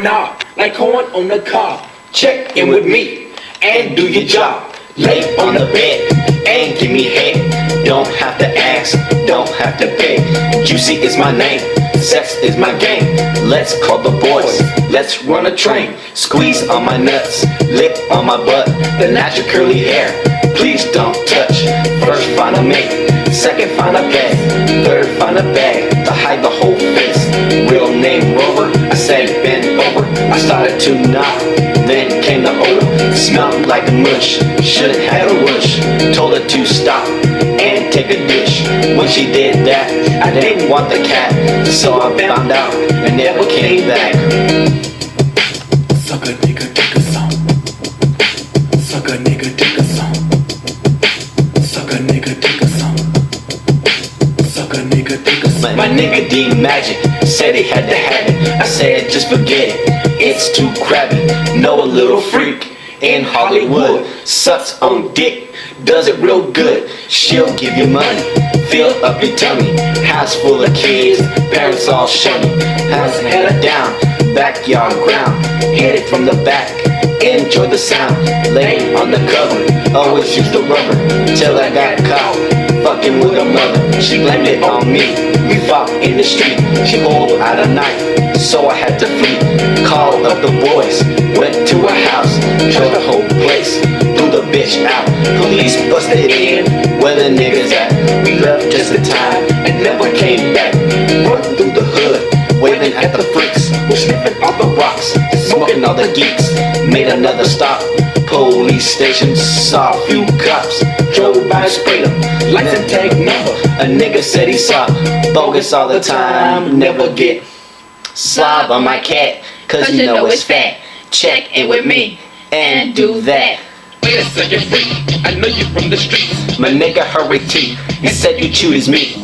Nah, like corn on the cob. Check in with me and do your job. Lay on the bed and give me head. Don't have to ask, don't have to beg. Juicy is my name, sex is my game. Let's call the boys, let's run a train. Squeeze on my nuts, lick on my butt. The natural curly hair, please don't touch. First find a mate, second find a bed, third find a bag to hide the whole face. Real name Rover, I said bend over. I started to knock, then came the odor. Smelled like mush, should've had a rush. Told her to stop and take a dish. When she did that, I didn't want the cat, so I found out and never came back. Suck a nigga, take a song. Suck a nigga, take a song. Suck a nigga, take a song. Suck a nigga, take a song. My nigga D Magic said he had to have it. I said just forget it, it's too crabby. Know a little freak in Hollywood, sucks on dick, does it real good. She'll give you money, fill up your tummy. House full of kids, parents all shunny. House head down, backyard ground. Hit it from the back, enjoy the sound. Lay on the cover, always use the rubber. Till I got caught, fucking with her mother. She blamed it on me, we fought in the street. She pulled out a knife, so I had to flee. Called up the boys, went to her house, showed the whole place, threw the bitch out. Police busted in, where the niggas at? We left just in time and never came back. Run through the hood, waving at the freaks. We're sniffing all the rocks, smoking all the geeks. Made another stop, police station, saw a few cops. Drove by and sprayed them, license tag number. A nigga said he saw bogus all the time. Never get slob on my cat, cause you know it's fat. Check in with me and do that. Wait a second, freak, I know you from the streets. My nigga hurry T, he said you chew his meat.